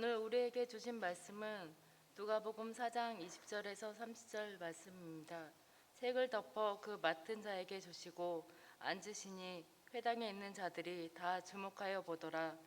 오늘 우리에게 주신 말씀은 누가복음 4장 20절에서 30절 말씀입니다. 책을 덮어 그 맡은 자에게 주시고 앉으시니 회당에 있는 자들이 다 주목하여 보더라.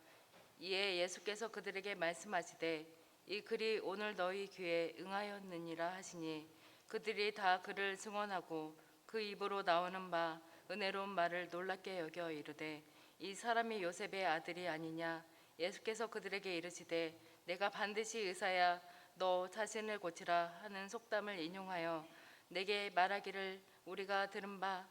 이에 예수께서 그들에게 말씀하시되 이 글이 오늘 너희 귀에 응하였느니라 하시니 그들이 다 그를 증언하고 그 입으로 나오는 바 은혜로운 말을 놀랍게 여겨 이르되 이 사람이 요셉의 아들이 아니냐. 예수께서 그들에게 이르시되 내가 반드시 의사야 너 자신을 고치라 하는 속담을 인용하여 내게 말하기를 우리가 들은 바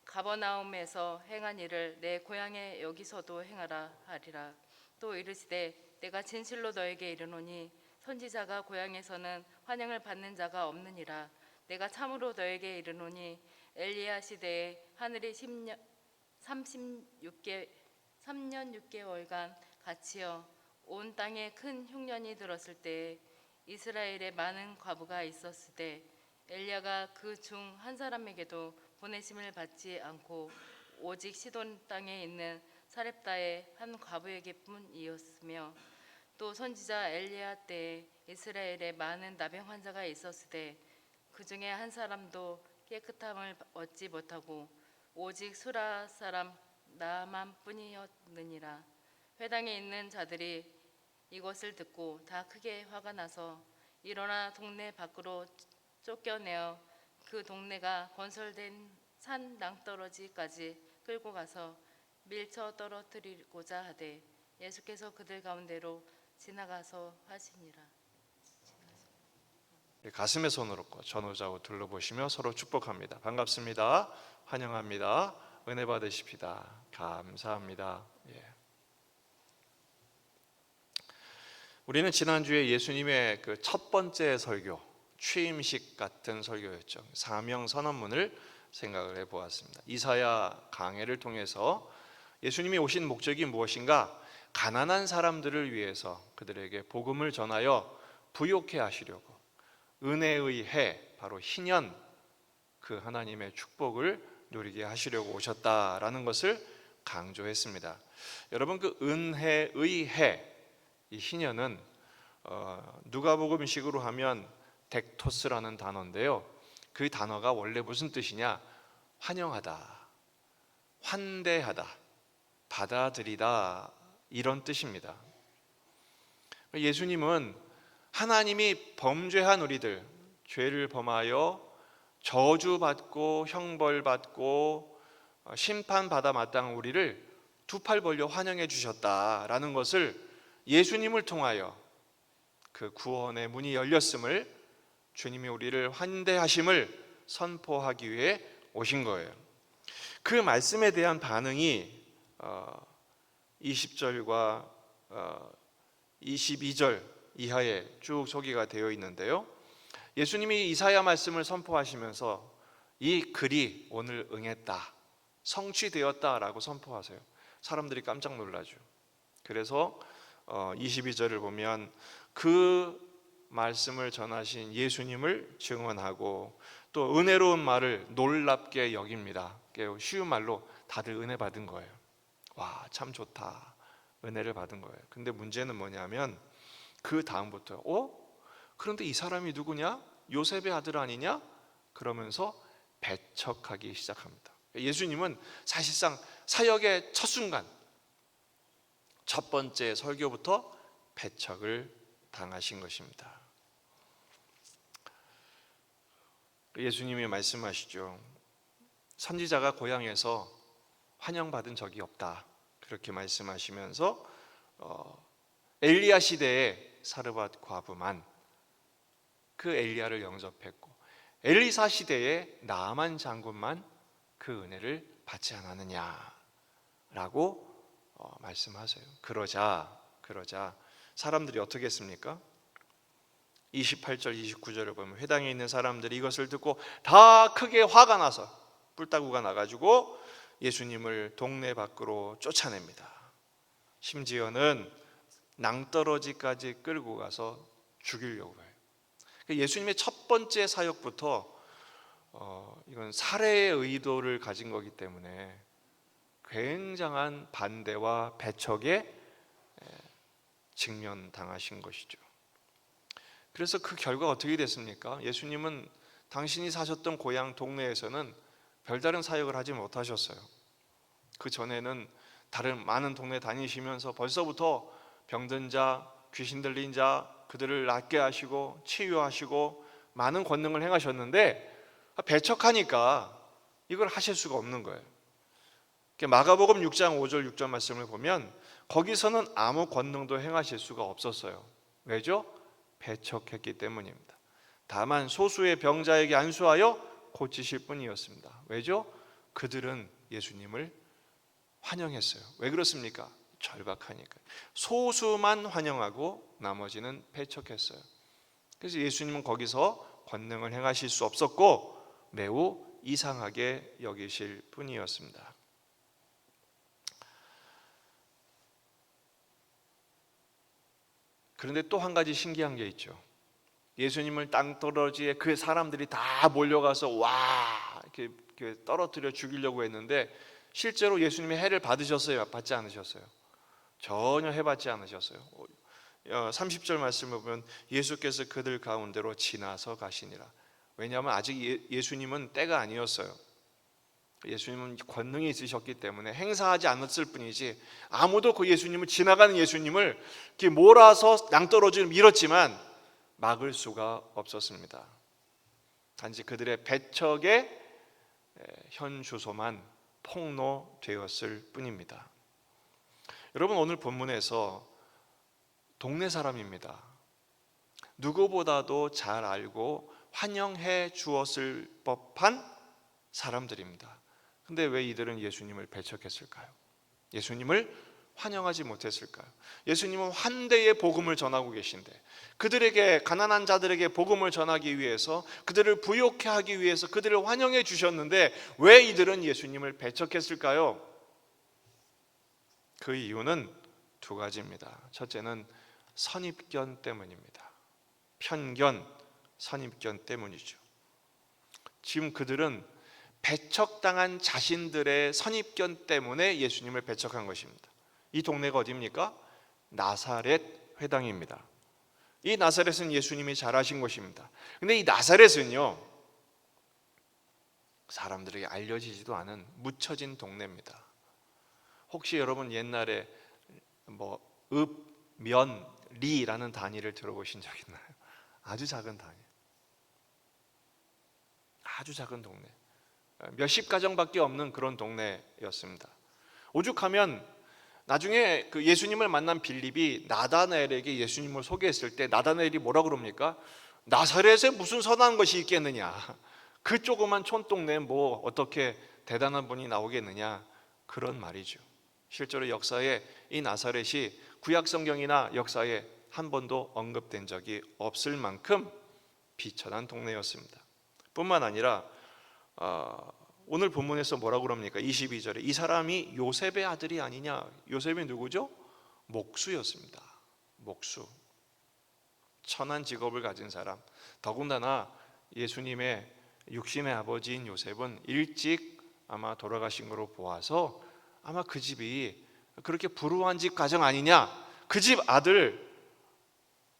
가버나움에서 행한 일을 내 고향에 여기서도 행하라 하리라. 또 이르시되 내가 진실로 너에게 이르노니 선지자가 고향에서는 환영을 받는 자가 없느니라. 내가 참으로 너에게 이르노니 엘리야 시대에 하늘이 3년 6개월간 갇히어 온 땅에 큰 흉년이 들었을 때에 이스라엘에 많은 과부가 있었을 때 엘리야가 그 중 한 사람에게도 보내심을 받지 않고 오직 시돈 땅에 있는 사렙다의 한 과부에게뿐이었으며 또 선지자 엘리야 때에 이스라엘에 많은 나병 환자가 있었을 때 그 중에 한 사람도 깨끗함을 얻지 못하고 오직 수라 사람 나만뿐이었느니라. 회당에 있는 자들이 이것을 듣고 다 크게 화가 나서 일어나 동네 밖으로 쫓겨내어 그 동네가 건설된 산 낭떠러지까지 끌고 가서 밀쳐 떨어뜨리고자 하되 예수께서 그들 가운데로 지나가서 하시니라. 가슴에 손을 얹고 전우자고 둘러보시며 서로 축복합니다. 반갑습니다. 환영합니다. 은혜 받으십시다. 감사합니다. 우리는 지난주에 예수님의 그 첫 번째 설교, 취임식 같은 설교였죠. 사명 선언문을 생각을 해보았습니다. 이사야 강해를 통해서 예수님이 오신 목적이 무엇인가? 가난한 사람들을 위해서 그들에게 복음을 전하여 부욕해 하시려고 은혜의 해, 바로 희년, 그 하나님의 축복을 누리게 하시려고 오셨다라는 것을 강조했습니다. 여러분, 그 은혜의 해, 이 희년은 누가복음식으로 하면 덱토스라는 단어인데요. 그 단어가 원래 무슨 뜻이냐? 환영하다, 환대하다, 받아들이다, 이런 뜻입니다. 예수님은 하나님이 범죄한 우리들, 죄를 범하여 저주받고 형벌받고 심판받아 마땅한 우리를 두 팔 벌려 환영해 주셨다라는 것을 예수님을 통하여 그 구원의 문이 열렸음을, 주님이 우리를 환대하심을 선포하기 위해 오신 거예요. 그 말씀에 대한 반응이 20절과 22절 이하에 쭉 소개가 되어 있는데요. 예수님이 이사야 말씀을 선포하시면서 이 글이 오늘 응했다, 성취되었다라고 선포하세요. 사람들이 깜짝 놀라죠. 그래서 22절을 보면 그 말씀을 전하신 예수님을 증언하고 또 은혜로운 말을 놀랍게 여깁니다. 쉬운 말로 다들 은혜 받은 거예요. 와, 참 좋다, 은혜를 받은 거예요. 근데 문제는 뭐냐면 그 다음부터 그런데 이 사람이 누구냐? 요셉의 아들 아니냐? 그러면서 배척하기 시작합니다. 예수님은 사실상 사역의 첫 순간, 첫 번째 설교부터 배척을 당하신 것입니다. 예수님이 말씀하시죠. 선지자가 고향에서 환영받은 적이 없다, 그렇게 말씀하시면서 엘리야 시대에 사르밧 과부만 그 엘리야를 영접했고 엘리사 시대에 나아만 장군만 그 은혜를 받지 않았느냐라고 말씀하세요. 그러자 사람들이 어떻게 했습니까? 28절 29절을 보면 회당에 있는 사람들이 이것을 듣고 다 크게 화가 나서 뿔따구가 나가지고 예수님을 동네 밖으로 쫓아냅니다. 심지어는 낭떠러지까지 끌고 가서 죽이려고 해요. 예수님의 첫 번째 사역부터 이건 살해의 의도를 가진 거기 때문에 굉장한 반대와 배척의 직면당하신 것이죠. 그래서 그 결과가 어떻게 됐습니까? 예수님은 당신이 사셨던 고향 동네에서는 별다른 사역을 하지 못하셨어요. 그 전에는 다른 많은 동네 다니시면서 벌써부터 병든 자, 귀신 들린 자 그들을 낫게 하시고 치유하시고 많은 권능을 행하셨는데 배척하니까 이걸 하실 수가 없는 거예요. 마가복음 6장 5절 6절 말씀을 보면 거기서는 아무 권능도 행하실 수가 없었어요. 왜죠? 배척했기 때문입니다. 다만 소수의 병자에게 안수하여 고치실 뿐이었습니다. 왜죠? 그들은 예수님을 환영했어요. 왜 그렇습니까? 절박하니까. 소수만 환영하고 나머지는 배척했어요. 그래서 예수님은 거기서 권능을 행하실 수 없었고 매우 이상하게 여기실 뿐이었습니다. 그런데 또 한 가지 신기한 게 있죠. 예수님을 땅떨어지에 그 사람들이 다 몰려가서 와 이렇게 떨어뜨려 죽이려고 했는데 실제로 예수님이 해를 받으셨어요? 받지 않으셨어요? 전혀 해받지 않으셨어요. 30절 말씀을 보면 예수께서 그들 가운데로 지나서 가시니라. 왜냐하면 아직 예수님은 때가 아니었어요. 예수님은 권능이 있으셨기 때문에 행사하지 않았을 뿐이지 아무도 그 예수님을 지나가는 예수님을 이렇게 몰아서 낭떠러지를 밀었지만 막을 수가 없었습니다. 단지 그들의 배척의 현 주소만 폭로되었을 뿐입니다. 여러분 오늘 본문에서 동네 사람입니다. 누구보다도 잘 알고 환영해 주었을 법한 사람들입니다. 근데 왜 이들은 예수님을 배척했을까요? 예수님을 환영하지 못했을까요? 예수님은 환대의 복음을 전하고 계신데 그들에게 가난한 자들에게 복음을 전하기 위해서 그들을 부욕해 하기 위해서 그들을 환영해 주셨는데 왜 이들은 예수님을 배척했을까요? 그 이유는 두 가지입니다. 첫째는 선입견 때문입니다. 편견, 선입견 때문이죠. 지금 그들은 배척당한 자신들의 선입견 때문에 예수님을 배척한 것입니다. 이 동네가 어디입니까? 나사렛 회당입니다. 이 나사렛은 예수님이 잘하신 곳입니다. 근데 이 나사렛은요 사람들에게 알려지지도 않은 묻혀진 동네입니다. 혹시 여러분 옛날에 읍, 면, 리라는 단위를 들어보신 적 있나요? 아주 작은 단위, 아주 작은 동네, 몇십 가정밖에 없는 그런 동네였습니다. 오죽하면 나중에 그 예수님을 만난 빌립이 나다나엘에게 예수님을 소개했을 때 나다나엘이 뭐라 그럽니까? 나사렛에 무슨 선한 것이 있겠느냐, 그 조그만 촌동네에 뭐 어떻게 대단한 분이 나오겠느냐, 그런 말이죠. 실제로 역사에 이 나사렛이 구약 성경이나 역사에 한 번도 언급된 적이 없을 만큼 비천한 동네였습니다. 뿐만 아니라 오늘 본문에서 뭐라고 그럽니까? 22절에 이 사람이 요셉의 아들이 아니냐. 요셉이 누구죠? 목수였습니다. 목수, 천한 직업을 가진 사람. 더군다나 예수님의 육신의 아버지인 요셉은 일찍 아마 돌아가신 것으로 보아서 아마 그 집이 그렇게 불우한 집 가정 아니냐, 그 집 아들,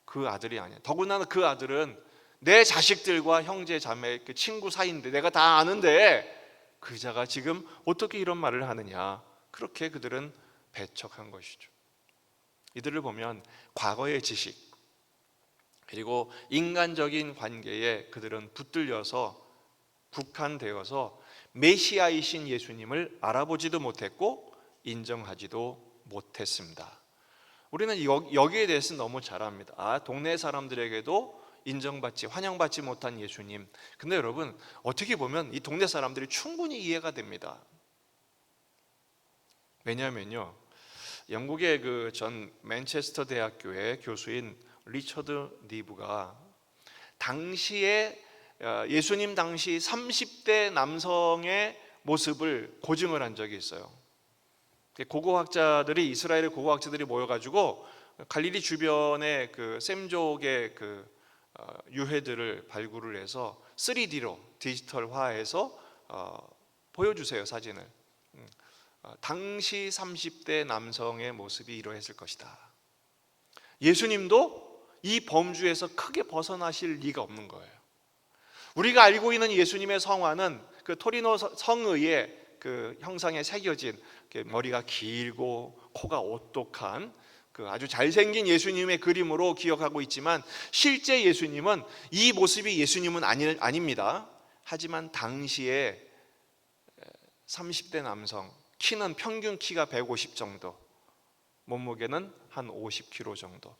그 아들이 아니야. 더군다나 그 아들은 내 자식들과 형제 자매 그 친구 사이인데 내가 다 아는데 그 자가 지금 어떻게 이런 말을 하느냐, 그렇게 그들은 배척한 것이죠. 이들을 보면 과거의 지식 그리고 인간적인 관계에 그들은 붙들려서 국한되어서 메시아이신 예수님을 알아보지도 못했고 인정하지도 못했습니다. 우리는 여기에 대해서 너무 잘 압니다. 동네 사람들에게도 인정받지, 환영받지 못한 예수님. 근데 여러분 어떻게 보면 이 동네 사람들이 충분히 이해가 됩니다. 왜냐하면요, 영국의 그 전 맨체스터 대학교의 교수인 리처드 니브가 당시에 예수님 당시 30대 남성의 모습을 고증을 한 적이 있어요. 고고학자들이, 이스라엘의 고고학자들이 모여가지고 갈릴리 주변의 그 셈족의 그 유해들을 발굴을 해서 3D로 디지털화해서 보여주세요, 사진을. 당시 30대 남성의 모습이 이러했을 것이다. 예수님도 이 범주에서 크게 벗어나실 리가 없는 거예요. 우리가 알고 있는 예수님의 성화는 그 토리노 성의의 그 형상에 새겨진 머리가 길고 코가 오똑한 그 아주 잘생긴 예수님의 그림으로 기억하고 있지만, 실제 예수님은 이 모습이 예수님은 아닙니다. 하지만 당시에 30대 남성, 키는 평균 키가 150 정도, 몸무게는 한 50kg 정도,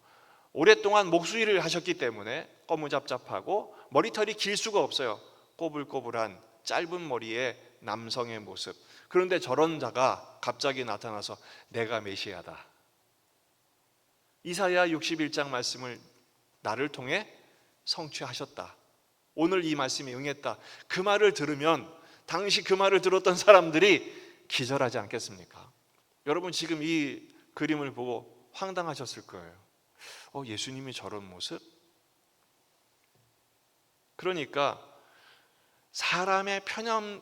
오랫동안 목수일을 하셨기 때문에 꺼무잡잡하고 머리털이 길 수가 없어요. 꼬불꼬불한 짧은 머리의 남성의 모습. 그런데 저런 자가 갑자기 나타나서 내가 메시아다, 이사야 61장 말씀을 나를 통해 성취하셨다, 오늘 이 말씀이 응했다, 그 말을 들으면 당시 그 말을 들었던 사람들이 기절하지 않겠습니까? 여러분, 지금 이 그림을 보고 황당하셨을 거예요. 예수님이 저런 모습? 그러니까 사람의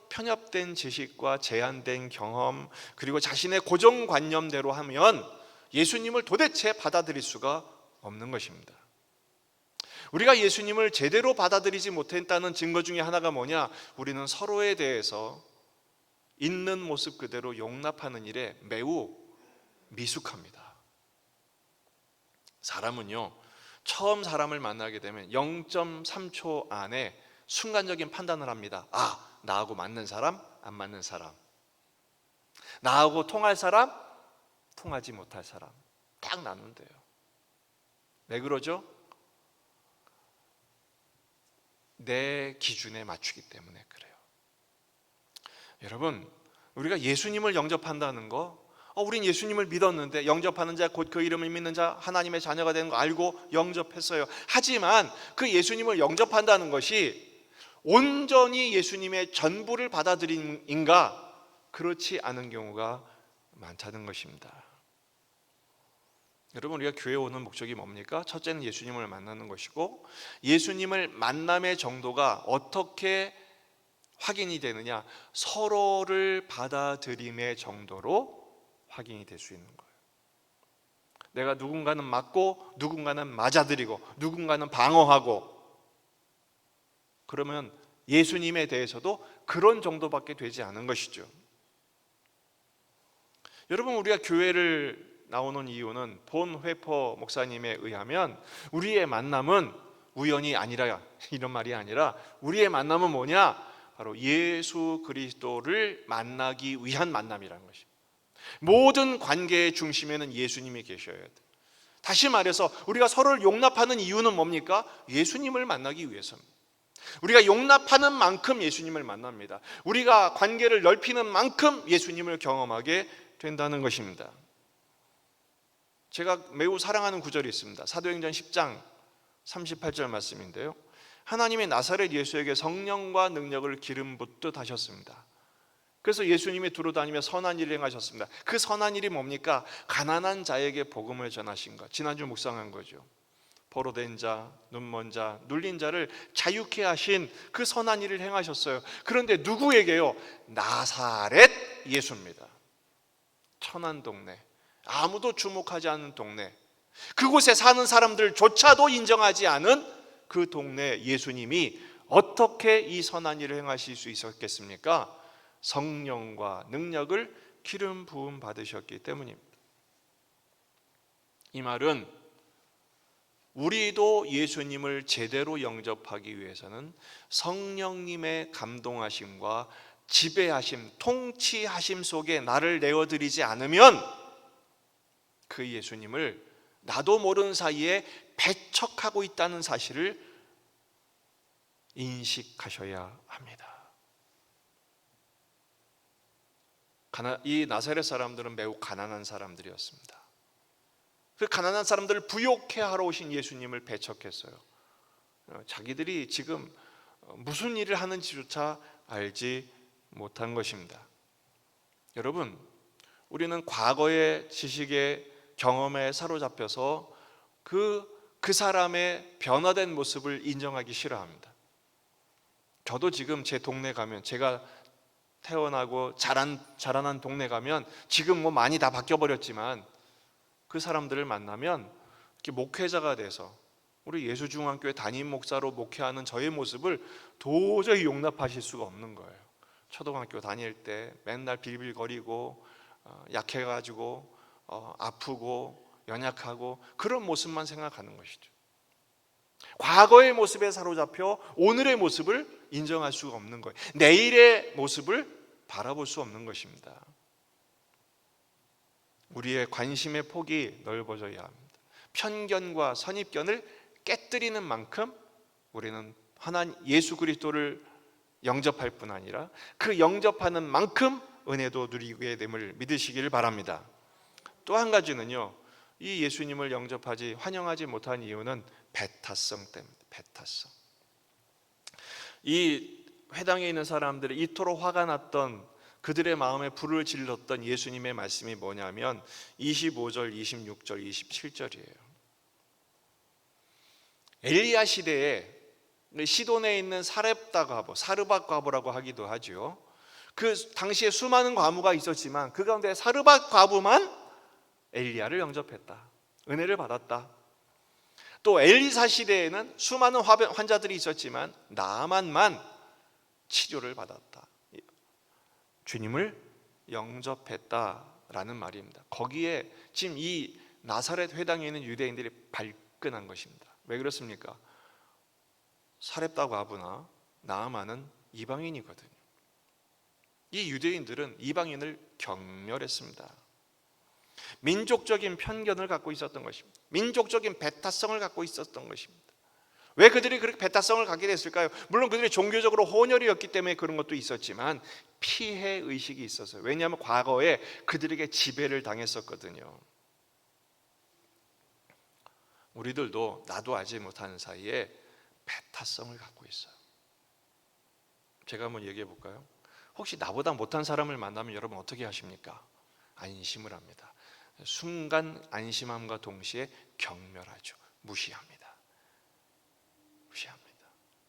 편협된 지식과 제한된 경험, 그리고 자신의 고정관념대로 하면 예수님을 도대체 받아들일 수가 없는 것입니다. 우리가 예수님을 제대로 받아들이지 못했다는 증거 중에 하나가 뭐냐? 우리는 서로에 대해서 있는 모습 그대로 용납하는 일에 매우 미숙합니다. 사람은요, 처음 사람을 만나게 되면 0.3초 안에 순간적인 판단을 합니다. 나하고 맞는 사람, 안 맞는 사람, 나하고 통할 사람, 통하지 못할 사람, 딱 나눈대요. 왜 그러죠? 내 기준에 맞추기 때문에 그래요. 여러분, 우리가 예수님을 영접한다는 거, 우린 예수님을 믿었는데, 영접하는 자 곧 그 이름을 믿는 자 하나님의 자녀가 되는 거 알고 영접했어요. 하지만 그 예수님을 영접한다는 것이 온전히 예수님의 전부를 받아들인가? 그렇지 않은 경우가 많다는 것입니다. 여러분, 우리가 교회 오는 목적이 뭡니까? 첫째는 예수님을 만나는 것이고, 예수님을 만남의 정도가 어떻게 확인이 되느냐? 서로를 받아들임의 정도로 확인이 될 수 있는 거예요. 내가 누군가는 맞고 누군가는 맞아들이고 누군가는 방어하고, 그러면 예수님에 대해서도 그런 정도밖에 되지 않은 것이죠. 여러분, 우리가 교회를 나오는 이유는 본 회퍼 목사님에 의하면 우리의 만남은 우연이 아니라, 이런 말이 아니라 우리의 만남은 뭐냐? 바로 예수 그리스도를 만나기 위한 만남이라는 것입니다. 모든 관계의 중심에는 예수님이 계셔야 돼요. 다시 말해서 우리가 서로를 용납하는 이유는 뭡니까? 예수님을 만나기 위해서입니다. 우리가 용납하는 만큼 예수님을 만납니다. 우리가 관계를 넓히는 만큼 예수님을 경험하게 된다는 것입니다. 제가 매우 사랑하는 구절이 있습니다. 사도행전 10장 38절 말씀인데요, 하나님의 나사렛 예수에게 성령과 능력을 기름 붓듯 하셨습니다. 그래서 예수님이 두루다니며 선한 일을 행하셨습니다. 그 선한 일이 뭡니까? 가난한 자에게 복음을 전하신 것. 지난주 묵상한 거죠. 포로된 자, 눈먼 자, 눌린 자를 자유케 하신 그 선한 일을 행하셨어요. 그런데 누구에게요? 나사렛 예수입니다. 천한 동네, 아무도 주목하지 않는 동네, 그곳에 사는 사람들조차도 인정하지 않은 그 동네 예수님이 어떻게 이 선한 일을 행하실 수 있었겠습니까? 성령과 능력을 기름 부음 받으셨기 때문입니다. 이 말은 우리도 예수님을 제대로 영접하기 위해서는 성령님의 감동하심과 지배하심, 통치하심 속에 나를 내어드리지 않으면 그 예수님을 나도 모르는 사이에 배척하고 있다는 사실을 인식하셔야 합니다. 이 나사렛 사람들은 매우 가난한 사람들이었습니다. 그 가난한 사람들을 부욕해 하러 오신 예수님을 배척했어요. 자기들이 지금 무슨 일을 하는지조차 알지 못한 것입니다. 여러분, 우리는 과거의 지식에, 경험에 사로잡혀서 그 사람의 변화된 모습을 인정하기 싫어합니다. 저도 지금 제 동네 가면, 제가 태어나고 자라난 동네 가면 지금 뭐 많이 다 바뀌어 버렸지만 그 사람들을 만나면 이렇게 목회자가 돼서 우리 예수중앙교회 담임 목사로 목회하는 저의 모습을 도저히 용납하실 수가 없는 거예요. 초등학교 다닐 때 맨날 빌빌거리고 약해가지고 아프고 연약하고 그런 모습만 생각하는 것이죠. 과거의 모습에 사로잡혀 오늘의 모습을 인정할 수가 없는 거예요. 내일의 모습을 바라볼 수 없는 것입니다. 우리의 관심의 폭이 넓어져야 합니다. 편견과 선입견을 깨뜨리는 만큼 우리는 하나님 예수 그리스도를 영접할 뿐 아니라 그 영접하는 만큼 은혜도 누리게 됨을 믿으시길 바랍니다. 또 한 가지는요, 이 예수님을 영접하지 환영하지 못한 이유는 배타성 때문입니다. 배타성. 이 회당에 있는 사람들이 이토록 화가 났던, 그들의 마음에 불을 질렀던 예수님의 말씀이 뭐냐면 25절, 26절, 27절이에요. 엘리야 시대에 시돈에 있는 사렙다 과부, 사르밧 과부라고 하기도 하죠. 그 당시에 수많은 과부가 있었지만 그 가운데 사르밧 과부만 엘리야를 영접했다. 은혜를 받았다. 또 엘리사 시대에는 수많은 환자들이 있었지만 나아만만 치료를 받았다. 주님을 영접했다라는 말입니다. 거기에 지금 이 나사렛 회당에 있는 유대인들이 발끈한 것입니다. 왜 그렇습니까? 사렙다 과부나 나아만은 이방인이거든요. 이 유대인들은 이방인을 경멸했습니다. 민족적인 편견을 갖고 있었던 것입니다. 민족적인 배타성을 갖고 있었던 것입니다. 왜 그들이 그렇게 배타성을 갖게 됐을까요? 물론 그들이 종교적으로 혼혈이었기 때문에 그런 것도 있었지만 피해 의식이 있었어요. 왜냐하면 과거에 그들에게 지배를 당했었거든요. 우리들도 나도 알지 못하는 사이에 배타성을 갖고 있어요. 제가 한번 얘기해 볼까요? 혹시 나보다 못한 사람을 만나면 여러분 어떻게 하십니까? 안심을 합니다. 순간 안심함과 동시에 경멸하죠. 무시합니다.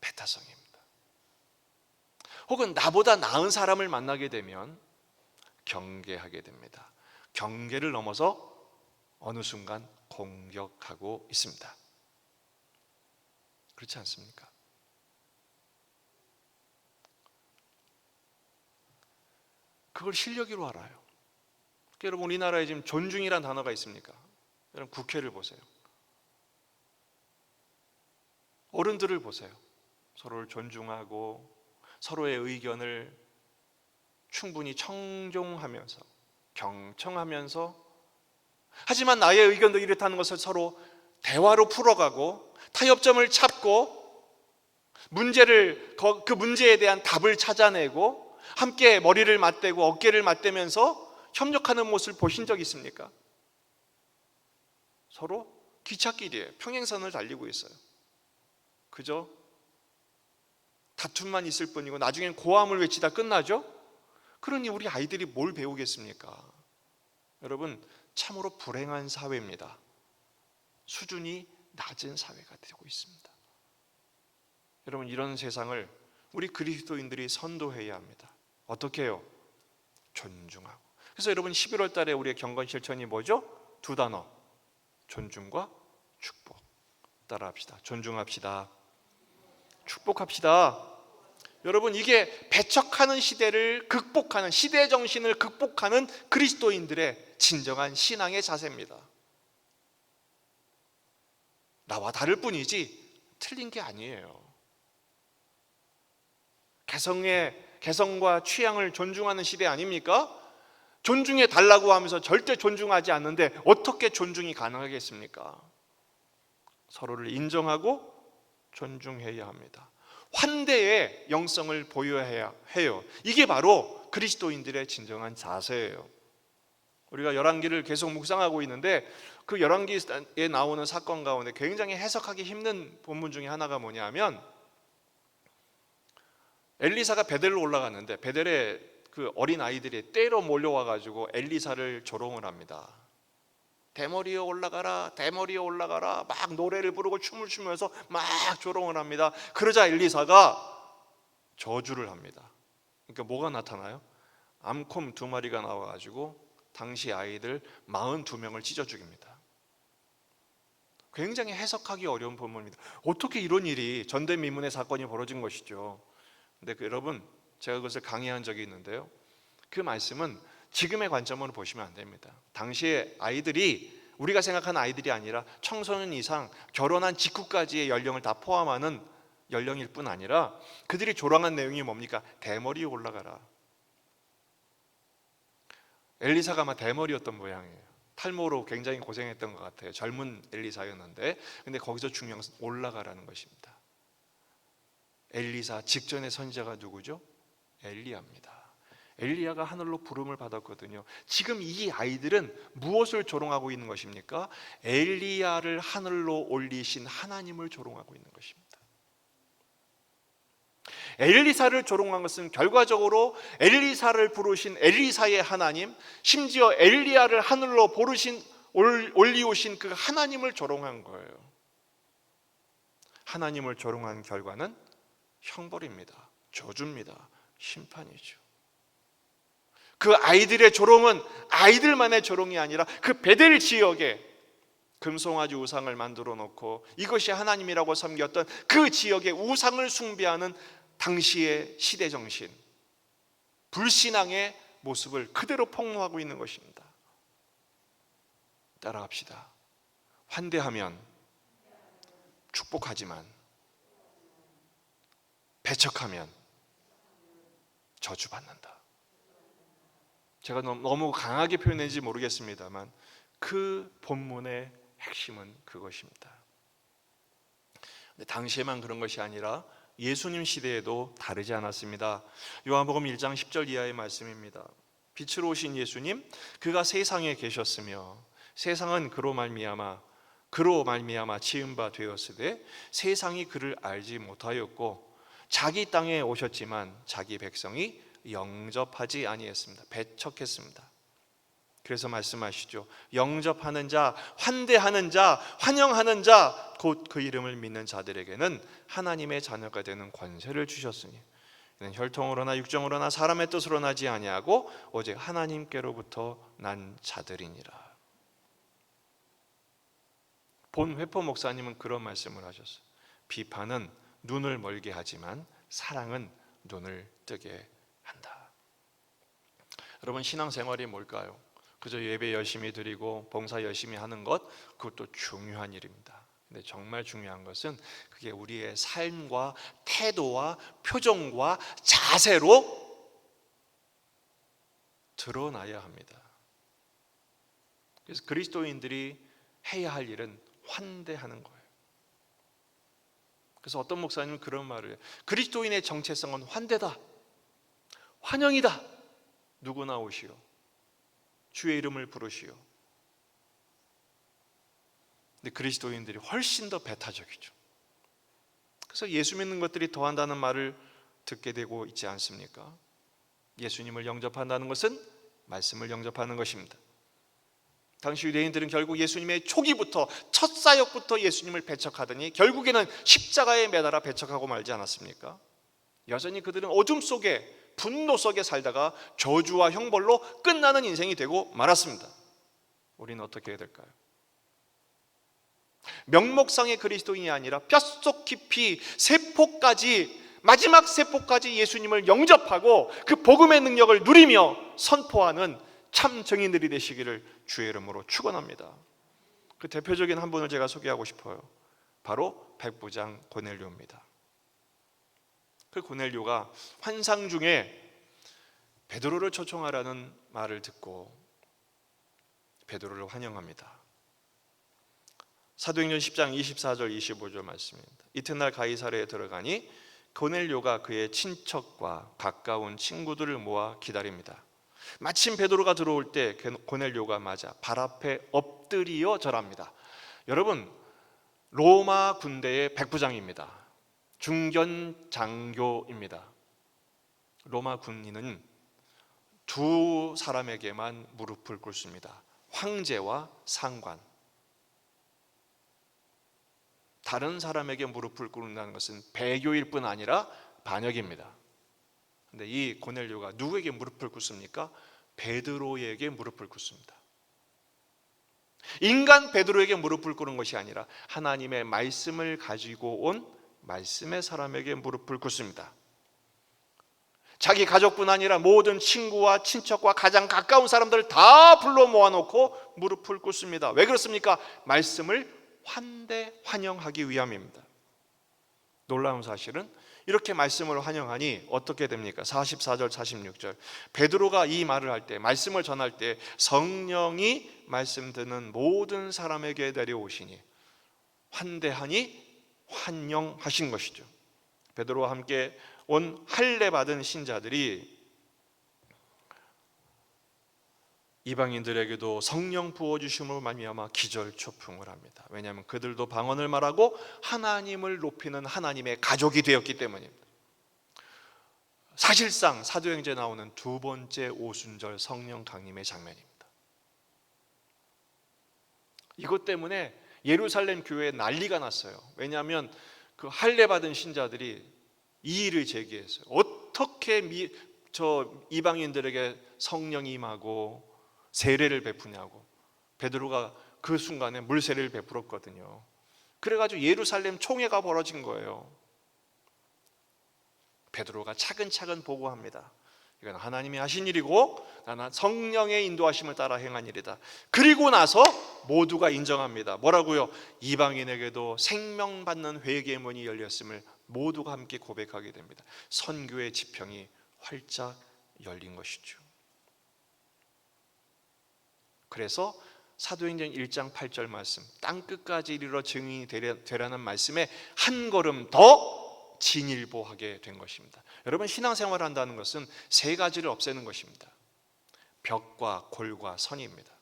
배타성입니다. 혹은 나보다 나은 사람을 만나게 되면 경계하게 됩니다. 경계를 넘어서 어느 순간 공격하고 있습니다. 그렇지 않습니까? 그걸 실력으로 알아요. 여러분, 우리나라에 지금 존중이란 단어가 있습니까? 여러분, 국회를 보세요. 어른들을 보세요. 서로를 존중하고 서로의 의견을 충분히 청종하면서 경청하면서, 하지만 나의 의견도 이렇다는 것을 서로 대화로 풀어가고 타협점을 찾고 그 문제에 대한 답을 찾아내고 함께 머리를 맞대고 어깨를 맞대면서 협력하는 모습을 보신 적 있습니까? 서로 기찻길이에요. 평행선을 달리고 있어요. 그저 다툼만 있을 뿐이고 나중엔 고함을 외치다 끝나죠? 그러니 우리 아이들이 뭘 배우겠습니까? 여러분, 참으로 불행한 사회입니다. 수준이 낮은 사회가 되고 있습니다. 여러분, 이런 세상을 우리 그리스도인들이 선도해야 합니다. 어떻게 해요? 존중하고. 그래서 여러분, 11월 달에 우리의 경건 실천이 뭐죠? 두 단어, 존중과 축복. 따라합시다. 존중합시다. 축복합시다. 여러분, 이게 배척하는 시대를 극복하는, 시대 정신을 극복하는 그리스도인들의 진정한 신앙의 자세입니다. 나와 다를 뿐이지 틀린 게 아니에요. 개성과 취향을 존중하는 시대 아닙니까? 존중해 달라고 하면서 절대 존중하지 않는데 어떻게 존중이 가능하겠습니까? 서로를 인정하고 존중해야 합니다. 환대의 영성을 보여야 해요. 이게 바로 그리스도인들의 진정한 자세예요. 우리가 열왕기를 계속 묵상하고 있는데 그 열왕기에 나오는 사건 가운데 굉장히 해석하기 힘든 본문 중에 하나가 뭐냐면, 엘리사가 베델로 올라갔는데 베델에 그 어린 아이들이 떼로 몰려와가지고 엘리사를 조롱을 합니다. 대머리에 올라가라, 대머리에 올라가라, 막 노래를 부르고 춤을 추면서 막 조롱을 합니다. 그러자 엘리사가 저주를 합니다. 그러니까 뭐가 나타나요? 암콤 2마리가 나와가지고 당시 아이들 42명을 찢어 죽입니다. 굉장히 해석하기 어려운 본문입니다. 어떻게 이런 일이 전대미문의 사건이 벌어진 것이죠. 근데 여러분, 제가 그것을 강의한 적이 있는데요, 그 말씀은 지금의 관점으로 보시면 안 됩니다. 당시에 아이들이 우리가 생각하는 아이들이 아니라 청소년 이상 결혼한 직후까지의 연령을 다 포함하는 연령일 뿐 아니라 그들이 조롱한 내용이 뭡니까? 대머리에 올라가라. 엘리사가 아마 대머리였던 모양이에요. 탈모로 굉장히 고생했던 것 같아요. 젊은 엘리사였는데, 근데 거기서 중요한 것은 올라가라는 것입니다. 엘리사 직전의 선지자가 누구죠? 엘리야입니다. 엘리야가 하늘로 부름을 받았거든요. 지금 이 아이들은 무엇을 조롱하고 있는 것입니까? 엘리야를 하늘로 올리신 하나님을 조롱하고 있는 것입니다. 엘리사를 조롱한 것은 결과적으로 엘리사를 부르신 엘리사의 하나님, 심지어 엘리야를 하늘로 올리우신 그 하나님을 조롱한 거예요. 하나님을 조롱한 결과는 형벌입니다. 저주입니다. 심판이죠. 그 아이들의 조롱은 아이들만의 조롱이 아니라 그 베델 지역에 금송아지 우상을 만들어 놓고 이것이 하나님이라고 섬겼던 그 지역의 우상을 숭배하는 당시의 시대 정신, 불신앙의 모습을 그대로 폭로하고 있는 것입니다. 따라합시다. 환대하면 축복하지만 배척하면 저주받는다. 제가 너무 강하게 표현했는지 모르겠습니다만 그 본문의 핵심은 그것입니다. 근데 당시에만 그런 것이 아니라 예수님 시대에도 다르지 않았습니다. 요한복음 1장 10절 이하의 말씀입니다. 빛으로 오신 예수님, 그가 세상에 계셨으며 세상은 그로 말미암아 지은 바 되었으되 세상이 그를 알지 못하였고 자기 땅에 오셨지만 자기 백성이 영접하지 아니했습니다. 배척했습니다. 그래서 말씀하시죠. 영접하는 자, 환대하는 자, 환영하는 자, 곧 그 이름을 믿는 자들에게는 하나님의 자녀가 되는 권세를 주셨으니 이는 혈통으로나 육정으로나 사람의 뜻으로 나지 아니하고 오직 하나님께로부터 난 자들이니라. 본 회포 목사님은 그런 말씀을 하셨어요. 비판은 눈을 멀게 하지만 사랑은 눈을 뜨게 한다. 여러분, 신앙생활이 뭘까요? 그저 예배 열심히 드리고 봉사 열심히 하는 것, 그것도 중요한 일입니다. 근데 정말 중요한 것은 그게 우리의 삶과 태도와 표정과 자세로 드러나야 합니다. 그래서 그리스도인들이 해야 할 일은 환대하는 거예요. 그래서 어떤 목사님은 그런 말을 해요. 그리스도인의 정체성은 환대다, 환영이다. 누구나 오시오, 주의 이름을 부르시오. 근데 그리스도인들이 훨씬 더 배타적이죠. 그래서 예수 믿는 것들이 더한다는 말을 듣게 되고 있지 않습니까? 예수님을 영접한다는 것은 말씀을 영접하는 것입니다. 당시 유대인들은 결국 예수님의 초기부터 첫 사역부터 예수님을 배척하더니 결국에는 십자가에 매달아 배척하고 말지 않았습니까? 여전히 그들은 어둠 속에, 분노 속에 살다가 저주와 형벌로 끝나는 인생이 되고 말았습니다. 우리는 어떻게 해야 될까요? 명목상의 그리스도인이 아니라 뼛속 깊이 세포까지, 마지막 세포까지 예수님을 영접하고 그 복음의 능력을 누리며 선포하는 참 증인들이 되시기를 주의 이름으로 축원합니다. 그 대표적인 한 분을 제가 소개하고 싶어요. 바로 백부장 고넬료입니다. 그 고넬료가 환상 중에 베드로를 초청하라는 말을 듣고 베드로를 환영합니다. 사도행전 10장 24절 25절 말씀입니다. 이튿날 가이사랴에 들어가니 고넬료가 그의 친척과 가까운 친구들을 모아 기다립니다. 마침 베드로가 들어올 때 고넬료가 맞아 발 앞에 엎드리어 절합니다. 여러분, 로마 군대의 백부장입니다. 중견 장교입니다. 로마 군인은 두 사람에게만 무릎을 꿇습니다. 황제와 상관. 다른 사람에게 무릎을 꿇는다는 것은 배교일 뿐 아니라 반역입니다. 근데 이 고넬료가 누구에게 무릎을 꿇습니까? 베드로에게 무릎을 꿇습니다. 인간 베드로에게 무릎을 꿇은 것이 아니라 하나님의 말씀을 가지고 온 말씀의 사람에게 무릎을 꿇습니다. 자기 가족뿐 아니라 모든 친구와 친척과 가장 가까운 사람들을 다 불러 모아놓고 무릎을 꿇습니다. 왜 그렇습니까? 말씀을 환영하기 위함입니다. 놀라운 사실은 이렇게 말씀을 환영하니 어떻게 됩니까? 44절 46절 베드로가 이 말을 할 때, 말씀을 전할 때 성령이 말씀 듣는 모든 사람에게 내려오시니 환대하니 환영하신 것이죠. 베드로와 함께 온 할례 받은 신자들이 이방인들에게도 성령 부어주심으로 말미암아 기절초풍을 합니다. 왜냐하면 그들도 방언을 말하고 하나님을 높이는 하나님의 가족이 되었기 때문입니다. 사실상 사도행전에 나오는 두 번째 오순절 성령 강림의 장면입니다. 이것 때문에 예루살렘 교회에 난리가 났어요. 왜냐하면 그 할례 받은 신자들이 이의를 제기했어요. 어떻게 이방인들에게 성령이 임하고 세례를 베푸냐고. 베드로가 그 순간에 물세례를 베풀었거든요. 그래가지고 예루살렘 총회가 벌어진 거예요. 베드로가 차근차근 보고합니다. 이건 하나님이 하신 일이고 나는 성령의 인도하심을 따라 행한 일이다. 그리고 나서 모두가 인정합니다. 뭐라고요? 이방인에게도 생명받는 회개의 문이 열렸음을 모두가 함께 고백하게 됩니다. 선교의 지평이 활짝 열린 것이죠. 그래서 사도행전 1장 8절 말씀, 땅끝까지 이르러 증인이 되라는 말씀에 한 걸음 더 진일보하게 된 것입니다. 여러분, 신앙생활을 한다는 것은 세 가지를 없애는 것입니다. 벽과 골과 선입니다.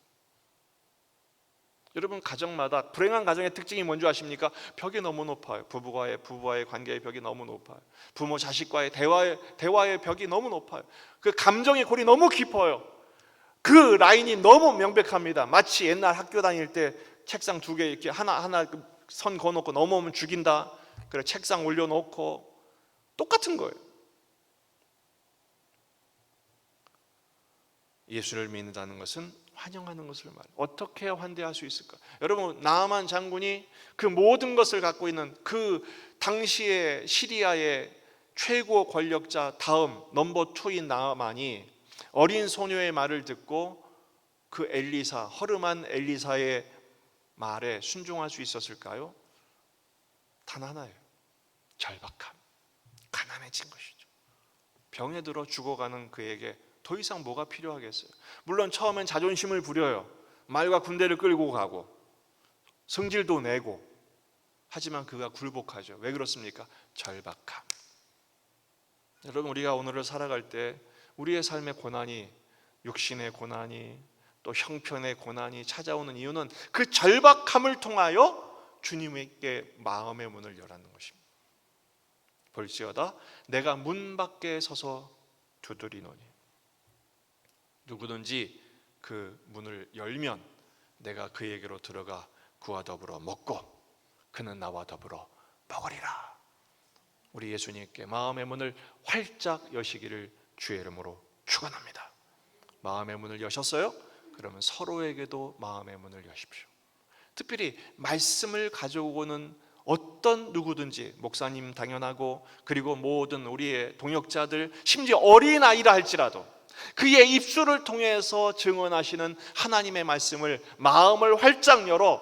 여러분, 가정마다 불행한 가정의 특징이 뭔지 아십니까? 벽이 너무 높아요. 부부와의 관계의 벽이 너무 높아요. 부모 자식과의 대화의 벽이 너무 높아요. 그 감정의 골이 너무 깊어요. 그 라인이 너무 명백합니다. 마치 옛날 학교 다닐 때 책상 두 개 이렇게 하나 선 그어놓고 넘어오면 죽인다. 그래 책상 올려놓고 똑같은 거예요. 예수를 믿는다는 것은 환영하는 것을 말해요. 어떻게 환대할 수 있을까? 여러분, 나아만 장군이 그 모든 것을 갖고 있는 그 당시의 시리아의 최고 권력자 다음 넘버 2인 나아만이 어린 소녀의 말을 듣고 그 허름한 엘리사의 말에 순종할 수 있었을까요? 단 하나예요. 절박함, 가난해진 것이죠. 병에 들어 죽어가는 그에게 더 이상 뭐가 필요하겠어요? 물론 처음엔 자존심을 부려요. 말과 군대를 끌고 가고 성질도 내고, 하지만 그가 굴복하죠. 왜 그렇습니까? 절박함. 여러분, 우리가 오늘을 살아갈 때 우리의 삶의 고난이, 육신의 고난이, 또 형편의 고난이 찾아오는 이유는 그 절박함을 통하여 주님에게 마음의 문을 열라는 것입니다. 볼지어다 내가 문 밖에 서서 두드리노니, 누구든지 그 문을 열면 내가 그에게로 들어가 그와 더불어 먹고 그는 나와 더불어 먹으리라. 우리 예수님께 마음의 문을 활짝 여시기를 주의 이름으로 축원합니다. 마음의 문을 여셨어요? 그러면 서로에게도 마음의 문을 여십시오. 특별히 말씀을 가져오고는 어떤 누구든지, 목사님 당연하고, 그리고 모든 우리의 동역자들, 심지어 어린아이라 할지라도 그의 입술을 통해서 증언하시는 하나님의 말씀을 마음을 활짝 열어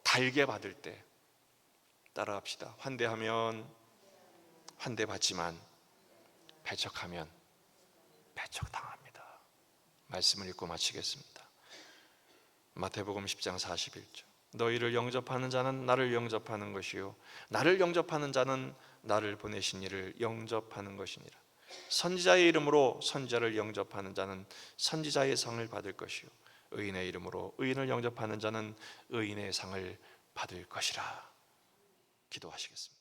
달게 받을 때 따라합시다. 환대하면 환대받지만 배척하면 배척당합니다. 말씀을 읽고 마치겠습니다. 마태복음 10장 41절. 너희를 영접하는 자는 나를 영접하는 것이요 나를 영접하는 자는 나를 보내신 이를 영접하는 것이니라. 선지자의 이름으로 선지자를 영접하는 자는 선지자의 상을 받을 것이요 의인의 이름으로 의인을 영접하는 자는 의인의 상을 받을 것이라. 기도하시겠습니다.